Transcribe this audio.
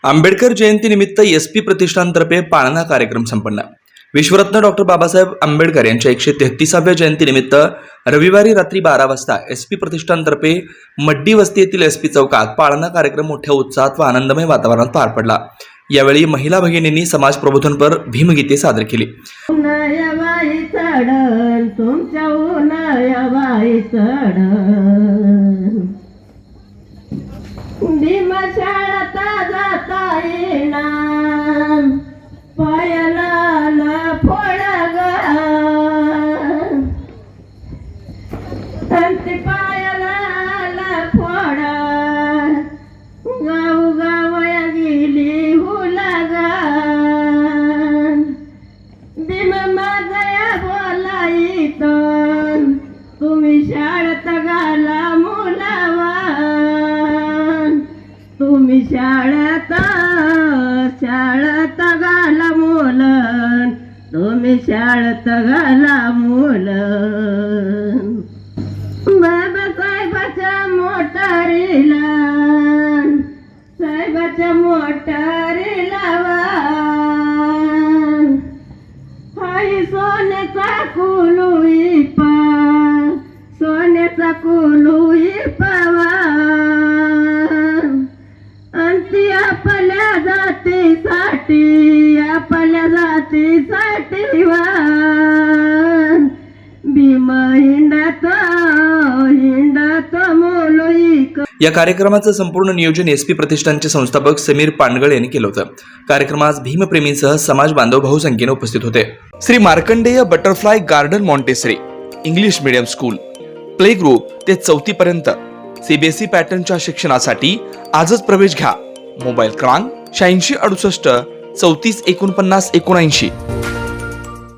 आंबेडकर जयंतीनिमित्त एसपी प्रतिष्ठानतर्फे पाळणा कार्यक्रम संपन्न। विश्वरत्न डॉक्टर बाबासाहेब आंबेडकर यांच्या 133व्या जयंतीनिमित्त रविवारी रात्री 12 वाजता एसपी प्रतिष्ठानतर्फे मड्डी वस्ती येथील एसपी चौकात पाळणा कार्यक्रम मोठ्या उत्साहात व आनंदमय वातावरणात पार पडला। यावेळी महिला भगिनींनी समाज प्रबोधनपर भीमगीते सादर केली। तुम्ही शाळेत घाला मुलावान, तुम्ही शाळेत घाला मुलं, तुम्ही शाळेत घाला मुलं। बाबासाहेबाच्या मोटारीला, साहेबाच्या मोटारीला हाई सोन्याचा कुलुई पा, सोन्याचा कुलुई पावा, अंती आपल्या जातीसाठी, आपल्या जातीसाठी वान भीम हिंडत मोलोई। या कार्यक्रमाचं संपूर्ण नियोजन एसपी प्रतिष्ठानचे संस्थापक समीर पांडगळ यांनी केलं होतं। कार्यक्रमास भीमप्रेमींसह समाज बांधव बहुसंख्येने उपस्थित होते। Shri Markandey butterfly garden Montessori English medium school play group ते 4थी पर्यंत सीबीएसई पॅटर्नच्या शिक्षणासाठी आजच प्रवेश घ्या। मोबाईल क्रमांक 8668 34 49 79।